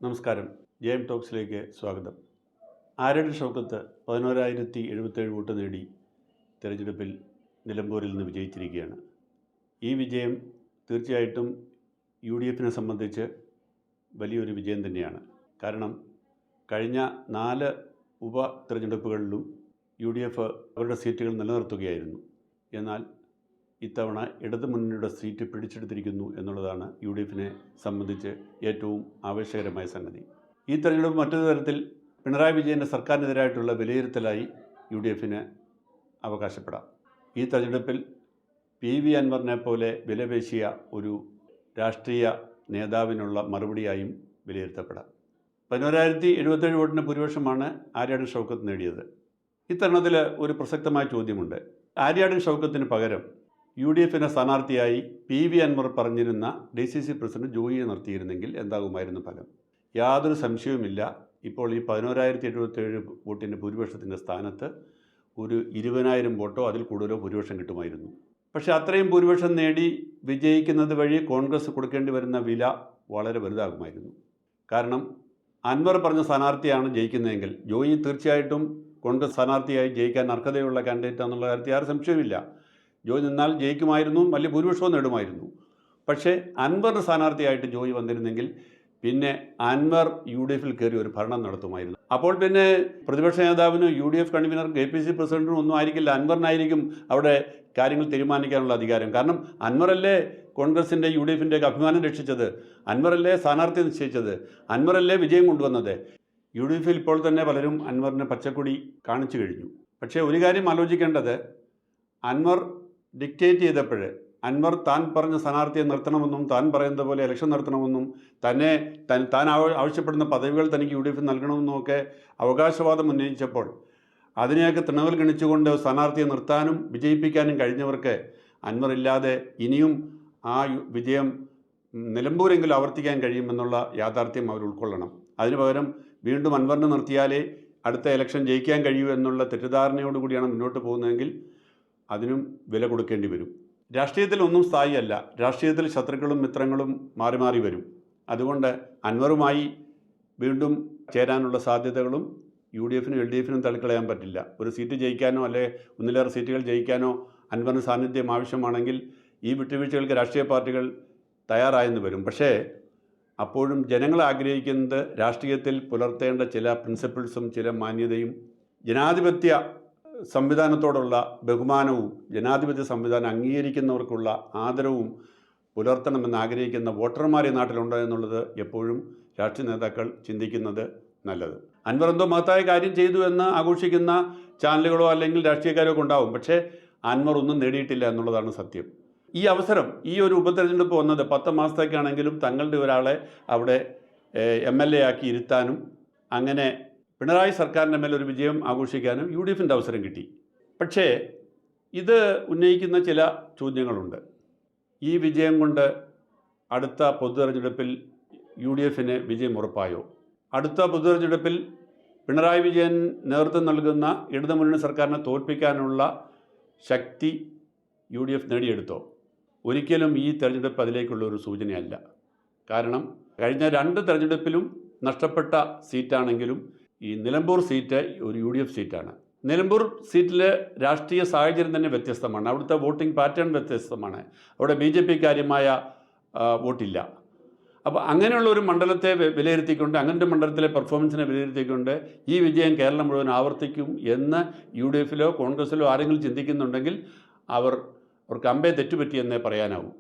നമസ്കാരം. ജെഎം ടോക്സിലേക്ക് സ്വാഗതം. ആര്യടൻ ഷൗക്കത്ത് 11,077 വോട്ട് നേടി തെരഞ്ഞെടുപ്പിൽ നിലമ്പൂരിൽ നിന്ന് വിജയിച്ചിരിക്കുകയാണ്. ഈ വിജയം തീർച്ചയായിട്ടും UDFനെ സംബന്ധിച്ച് വലിയൊരു വിജയം തന്നെയാണ്. കാരണം കഴിഞ്ഞ 4 ഉപ തിരഞ്ഞെടുപ്പുകളിലും UDF അവരുടെ സീറ്റുകൾ നിലനിർത്തുകയായിരുന്നു. എന്നാൽ ഇത്തവണ ഇടതുമുന്നണിയുടെ സീറ്റ് പിടിച്ചെടുത്തിരിക്കുന്നു എന്നുള്ളതാണ് UDFനെ സംബന്ധിച്ച് ഏറ്റവും ആവേശകരമായ സംഗതി. ഈ തെരഞ്ഞെടുപ്പ് മറ്റൊരു തരത്തിൽ പിണറായി വിജയൻ്റെ സർക്കാരിനെതിരായിട്ടുള്ള വിലയിരുത്തലായി UDFന് അവകാശപ്പെടാം. ഈ തെരഞ്ഞെടുപ്പിൽ PV അൻവറിനെ പോലെ വിലപേശിയ ഒരു രാഷ്ട്രീയ നേതാവിനുള്ള മറുപടിയായും വിലയിരുത്തപ്പെടാം. 11,077 വോട്ടിന് ഭൂരിപക്ഷമാണ് ആര്യാടൻ ഷൗക്കത്ത് നേടിയത്. ഇത്തരുണത്തിൽ ഒരു പ്രസക്തമായ ചോദ്യമുണ്ട്. ആര്യാടൻ ഷൗക്കത്തിന് പകരം UDFിൻ്റെ സ്ഥാനാർത്ഥിയായി PV അൻവർ പറഞ്ഞിരുന്ന DCC പ്രസിഡന്റ് ജോയിയെ നിർത്തിയിരുന്നെങ്കിൽ എന്താകുമായിരുന്നു ഫലം? യാതൊരു സംശയവുമില്ല, ഇപ്പോൾ ഈ 11,077 വോട്ടിൻ്റെ ഭൂരിപക്ഷത്തിൻ്റെ സ്ഥാനത്ത് ഒരു 20,000 വോട്ടോ അതിൽ കൂടുതലോ ഭൂരിപക്ഷം കിട്ടുമായിരുന്നു. പക്ഷേ അത്രയും ഭൂരിപക്ഷം നേടി വിജയിക്കുന്നത് വഴി കോൺഗ്രസ് കൊടുക്കേണ്ടി വരുന്ന വില വളരെ വലുതാകുമായിരുന്നു. കാരണം അൻവർ പറഞ്ഞ സ്ഥാനാർത്ഥിയാണ് ജയിക്കുന്നതെങ്കിൽ ജോയി തീർച്ചയായിട്ടും കോൺഗ്രസ് സ്ഥാനാർത്ഥിയായി ജയിക്കാൻ അർഹതയുള്ള കാൻഡിഡേറ്റ് എന്നുള്ള കാര്യത്തിൽ ആരും സംശയമില്ല. ജോയി നിന്നാൽ ജയിക്കുമായിരുന്നു, വലിയ ഭൂരിപക്ഷവും നേടുമായിരുന്നു. പക്ഷേ അൻവറിൻ്റെ സ്ഥാനാർത്ഥിയായിട്ട് ജോയി വന്നിരുന്നെങ്കിൽ പിന്നെ അൻവർ UDFിൽ കയറി ഒരു ഭരണം നടത്തുമായിരുന്നു. അപ്പോൾ പിന്നെ പ്രതിപക്ഷ നേതാവിനും UDF കൺവീനർ KPC പ്രസിഡന്റിനും ഒന്നും ആയിരിക്കില്ല, അൻവറിനായിരിക്കും അവിടെ കാര്യങ്ങൾ തീരുമാനിക്കാനുള്ള അധികാരം. കാരണം അൻവറല്ലേ കോൺഗ്രസിൻ്റെ UDFിൻ്റെ അഭിമാനം രക്ഷിച്ചത്, അൻവറല്ലേ സ്ഥാനാർത്ഥി നിശ്ചയിച്ചത്, അൻവറല്ലേ വിജയം കൊണ്ടുവന്നത്. UDFിൽ ഇപ്പോൾ തന്നെ പലരും അൻവറിന് പച്ചക്കൊടി കാണിച്ചു കഴിഞ്ഞു. പക്ഷേ ഒരു കാര്യം ആലോചിക്കേണ്ടത്, അൻവർ ഡിക്റ്റേറ്റ് ചെയ്തപ്പോൾ അൻവർ താൻ പറഞ്ഞ സ്ഥാനാർത്ഥിയെ നിർത്തണമെന്നും താൻ പറയുന്നത് പോലെ ഇലക്ഷൻ നടത്തണമെന്നും താൻ ആവശ്യപ്പെടുന്ന പദവികൾ തനിക്ക് UDF നൽകണമെന്നും ഒക്കെ അവകാശവാദം ഉന്നയിച്ചപ്പോൾ അതിനെയൊക്കെ തൃണവൽ ഗണിച്ചുകൊണ്ട് സ്ഥാനാർത്ഥിയെ നിർത്താനും വിജയിപ്പിക്കാനും കഴിഞ്ഞവർക്ക് അൻവർ ഇല്ലാതെ ഇനിയും ആ വിജയം നിലമ്പൂരെങ്കിലും ആവർത്തിക്കാൻ കഴിയുമെന്നുള്ള യാഥാർത്ഥ്യം അവർ ഉൾക്കൊള്ളണം. അതിനു പകരം വീണ്ടും അൻവറിനെ നിർത്തിയാലേ അടുത്ത ഇലക്ഷൻ ജയിക്കാൻ കഴിയൂ എന്നുള്ള തെറ്റിദ്ധാരണയോടുകൂടിയാണ് മുന്നോട്ട് പോകുന്നതെങ്കിൽ അതിനും വില കൊടുക്കേണ്ടി വരും. രാഷ്ട്രീയത്തിൽ ഒന്നും സ്ഥായിയല്ല. രാഷ്ട്രീയത്തിൽ ശത്രുക്കളും മിത്രങ്ങളും മാറി മാറി വരും. അതുകൊണ്ട് അൻവറുമായി വീണ്ടും ചേരാനുള്ള സാധ്യതകളും UDFനും LDFനും തള്ളിക്കളയാൻ പറ്റില്ല. ഒരു സീറ്റ് ജയിക്കാനോ അല്ലെ ഒന്നിലേറെ സീറ്റുകൾ ജയിക്കാനോ അൻവറിന് സാന്നിധ്യം ആവശ്യമാണെങ്കിൽ ഈ വിട്ടുവീഴ്ചകൾക്ക് രാഷ്ട്രീയ പാർട്ടികൾ തയ്യാറായെന്ന് വരും. പക്ഷേ അപ്പോഴും ജനങ്ങൾ ആഗ്രഹിക്കുന്നത് രാഷ്ട്രീയത്തിൽ പുലർത്തേണ്ട ചില പ്രിൻസിപ്പിൾസും ചില മാന്യതയും ജനാധിപത്യ സംവിധാനത്തോടുള്ള ബഹുമാനവും ജനാധിപത്യ സംവിധാനം അംഗീകരിക്കുന്നവർക്കുള്ള ആദരവും പുലർത്തണമെന്ന് ആഗ്രഹിക്കുന്ന വോട്ടർമാർ ഈ നാട്ടിലുണ്ടോ എന്നുള്ളത് എപ്പോഴും രാഷ്ട്രീയ നേതാക്കൾ ചിന്തിക്കുന്നത് നല്ലത്. അൻവർ എന്തോ മഹത്തായ കാര്യം ചെയ്തു എന്ന് ആഘോഷിക്കുന്ന ചാനലുകളോ അല്ലെങ്കിൽ രാഷ്ട്രീയക്കാരോ ഒക്കെ ഉണ്ടാവും. പക്ഷേ അൻവർ ഒന്നും നേടിയിട്ടില്ല എന്നുള്ളതാണ് സത്യം. ഈ അവസരം, ഈ ഒരു ഉപതെരഞ്ഞെടുപ്പ് വന്നത് 10 മാസത്തേക്കാണെങ്കിലും തങ്ങളുടെ ഒരാളെ അവിടെ MLA ആക്കി ഇരുത്താനും അങ്ങനെ പിണറായി സർക്കാരിൻ്റെ മേലൊരു വിജയം ആഘോഷിക്കാനും UDFിൻ്റെ അവസരം കിട്ടി. പക്ഷേ ഇത് ഉന്നയിക്കുന്ന ചില ചോദ്യങ്ങളുണ്ട്. ഈ വിജയം കൊണ്ട് അടുത്ത പൊതു തെരഞ്ഞെടുപ്പിൽ UDFന് വിജയം ഉറപ്പായോ? അടുത്ത പൊതു തെരഞ്ഞെടുപ്പിൽ പിണറായി വിജയൻ നേതൃത്വം നൽകുന്ന ഇടതുമുന്നണി സർക്കാരിനെ തോൽപ്പിക്കാനുള്ള ശക്തി UDF നേടിയെടുത്തോ? ഒരിക്കലും ഈ തെരഞ്ഞെടുപ്പ് അതിലേക്കുള്ള ഒരു സൂചനയല്ല. കാരണം കഴിഞ്ഞ 2 തെരഞ്ഞെടുപ്പിലും നഷ്ടപ്പെട്ട സീറ്റാണെങ്കിലും ഈ നിലമ്പൂർ സീറ്റ് ഒരു UDF സീറ്റാണ്. നിലമ്പൂർ സീറ്റിലെ രാഷ്ട്രീയ സാഹചര്യം തന്നെ വ്യത്യസ്തമാണ്. അവിടുത്തെ വോട്ടിംഗ് പാറ്റേൺ വ്യത്യസ്തമാണ്. അവിടെ BJP കാര്യമായ വോട്ടില്ല. അപ്പോൾ അങ്ങനെയുള്ള ഒരു മണ്ഡലത്തെ വിലയിരുത്തിക്കൊണ്ട്, അങ്ങനത്തെ മണ്ഡലത്തിലെ പെർഫോമൻസിനെ വിലയിരുത്തിക്കൊണ്ട് ഈ വിജയം കേരളം മുഴുവൻ ആവർത്തിക്കും എന്ന് UDFിലോ കോൺഗ്രസ്സിലോ ആരെങ്കിലും ചിന്തിക്കുന്നുണ്ടെങ്കിൽ അവർക്ക് അമ്പേ തെറ്റുപറ്റിയെന്നേ പറയാനാവൂ.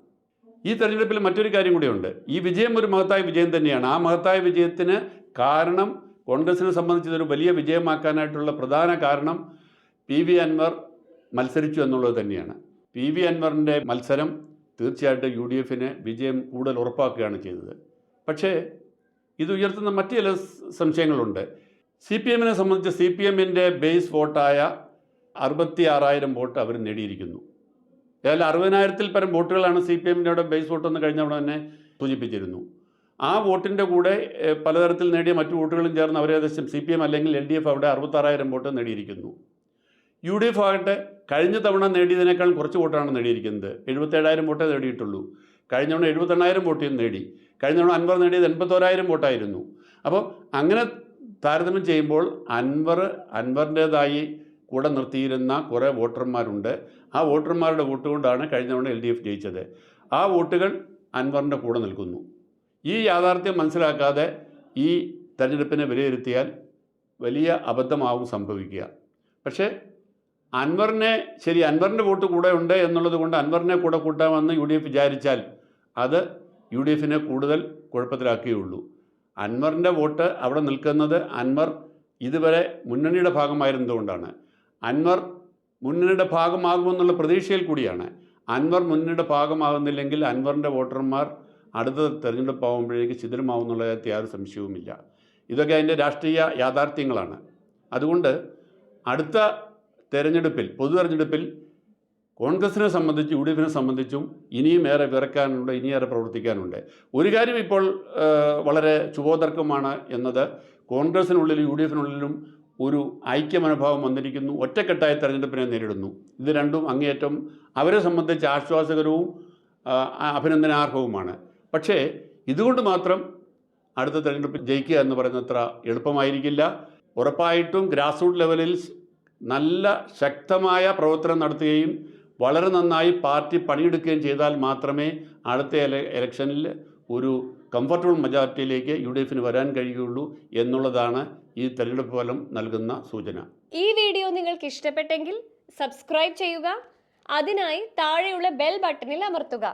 ഈ തെരഞ്ഞെടുപ്പിൽ മറ്റൊരു കാര്യം കൂടിയുണ്ട്. ഈ വിജയം ഒരു മഹത്തായ വിജയം തന്നെയാണ്. ആ മഹത്തായ വിജയത്തിന് കാരണം, കോൺഗ്രസിനെ സംബന്ധിച്ച് ഇതൊരു വലിയ വിജയമാക്കാനായിട്ടുള്ള പ്രധാന കാരണം PV അൻവർ മത്സരിച്ചു എന്നുള്ളത് തന്നെയാണ്. PV അൻവറിൻ്റെ മത്സരം തീർച്ചയായിട്ടും UDFന് വിജയം കൂടുതൽ ഉറപ്പാക്കുകയാണ് ചെയ്തത്. പക്ഷേ ഇത് ഉയർത്തുന്ന മറ്റു ചില സംശയങ്ങളുണ്ട്. CPMനെ സംബന്ധിച്ച് CPMൻ്റെ ബേസ് വോട്ടായ 66,000 വോട്ട് അവർ നേടിയിരിക്കുന്നു. ഏതായാലും 60,000-ൽ പരം വോട്ടുകളാണ് CPMൻ്റെ ബേസ് വോട്ടെന്ന് കഴിഞ്ഞ തവണ തന്നെ സൂചിപ്പിച്ചിരുന്നു. ആ വോട്ടിൻ്റെ കൂടെ പലതരത്തിൽ നേടിയ മറ്റു വോട്ടുകളും ചേർന്ന് അവർ ഏകദേശം CPM അല്ലെങ്കിൽ LDF അവിടെ 66,000 വോട്ട് നേടിയിരിക്കുന്നു. UDF ആകട്ടെ കഴിഞ്ഞ തവണ നേടിയതിനേക്കാൾ കുറച്ച് വോട്ടാണ് നേടിയിരിക്കുന്നത്. 77,000 വോട്ടേ നേടിയിട്ടുള്ളൂ. കഴിഞ്ഞ തവണ 78,000 വോട്ട് നേടി. കഴിഞ്ഞ തവണ അൻവർ നേടിയത് 81,000 വോട്ടായിരുന്നു. അപ്പോൾ അങ്ങനെ താരതമ്യം ചെയ്യുമ്പോൾ അൻവറിൻ്റേതായി കൂടെ നിർത്തിയിരുന്ന കുറേ വോട്ടർമാരുണ്ട്. ആ വോട്ടർമാരുടെ വോട്ട് കൊണ്ടാണ് കഴിഞ്ഞ തവണ LDF ജയിച്ചത്. ആ വോട്ടുകൾ അൻവറിൻ്റെ കൂടെ നിൽക്കുന്നു. ഈ യാഥാർത്ഥ്യം മനസ്സിലാക്കാതെ ഈ തെരഞ്ഞെടുപ്പിനെ വിലയിരുത്തിയാൽ വലിയ അബദ്ധമാവും സംഭവിക്കുക. പക്ഷേ അൻവറിൻ്റെ വോട്ട് കൂടെ ഉണ്ട് എന്നുള്ളത് കൊണ്ട് അൻവറിനെ കൂടെ കൂട്ടാമെന്ന് UDF വിചാരിച്ചാൽ അത് UDFനെ കൂടുതൽ കുഴപ്പത്തിലാക്കുകയുള്ളൂ. അൻവറിൻ്റെ വോട്ട് അവിടെ നിൽക്കുന്നത് അൻവർ ഇതുവരെ മുന്നണിയുടെ ഭാഗമായിരുന്നതുകൊണ്ടാണ്. അൻവർ മുന്നണിയുടെ ഭാഗമാകുമെന്നുള്ള പ്രതീക്ഷയിൽ കൂടിയാണ്. അൻവർ മുന്നണിയുടെ ഭാഗമാകുന്നില്ലെങ്കിൽ അൻവറിൻ്റെ വോട്ടർമാർ അടുത്ത തെരഞ്ഞെടുപ്പ് ആകുമ്പോഴേക്ക് ശിഥിലമാവുന്നുള്ള കാര്യത്തിൽ യാതൊരു സംശയവുമില്ല. ഇതൊക്കെ അതിൻ്റെ രാഷ്ട്രീയ യാഥാർത്ഥ്യങ്ങളാണ്. അതുകൊണ്ട് അടുത്ത തെരഞ്ഞെടുപ്പിൽ, പൊതു തെരഞ്ഞെടുപ്പിൽ കോൺഗ്രസിനെ സംബന്ധിച്ച് UDFനെ സംബന്ധിച്ചും ഇനിയും ഏറെ വിറക്കാനുണ്ട്, ഇനിയേറെ പ്രവർത്തിക്കാനുണ്ട്. ഒരു കാര്യം ഇപ്പോൾ വളരെ ശുഭോദർക്കമാണ് എന്നത്, കോൺഗ്രസിനുള്ളിലും UDFനുള്ളിലും ഒരു ഐക്യമനോഭാവം വന്നിരിക്കുന്നു. ഒറ്റക്കെട്ടായ തെരഞ്ഞെടുപ്പിനെ നേരിടുന്നു. ഇത് രണ്ടും അങ്ങേയറ്റം അവരെ സംബന്ധിച്ച് ആശ്വാസകരവും അഭിനന്ദനാർഹവുമാണ്. പക്ഷേ ഇതുകൊണ്ട് മാത്രം അടുത്ത തെരഞ്ഞെടുപ്പിൽ ജയിക്കുക എന്ന് പറയുന്നത്ര എളുപ്പമായിരിക്കില്ല. ഉറപ്പായിട്ടും ഗ്രാസ് റൂട്ട് ലെവലിൽ നല്ല ശക്തമായ പ്രവർത്തനം നടത്തുകയും വളരെ നന്നായി പാർട്ടി പണിയെടുക്കുകയും ചെയ്താൽ മാത്രമേ അടുത്ത ഇലക്ഷനിൽ ഒരു കംഫർട്ടബിൾ മെജോറിറ്റിയിലേക്ക് UDFന് വരാൻ കഴിയുകയുള്ളൂ എന്നുള്ളതാണ് ഈ തെരഞ്ഞെടുപ്പ് ഫലം നൽകുന്ന സൂചന. ഈ വീഡിയോ നിങ്ങൾക്ക് ഇഷ്ടപ്പെട്ടെങ്കിൽ സബ്സ്ക്രൈബ് ചെയ്യുക. അതിനായി താഴെയുള്ള ബെൽ ബട്ടണിൽ അമർത്തുക.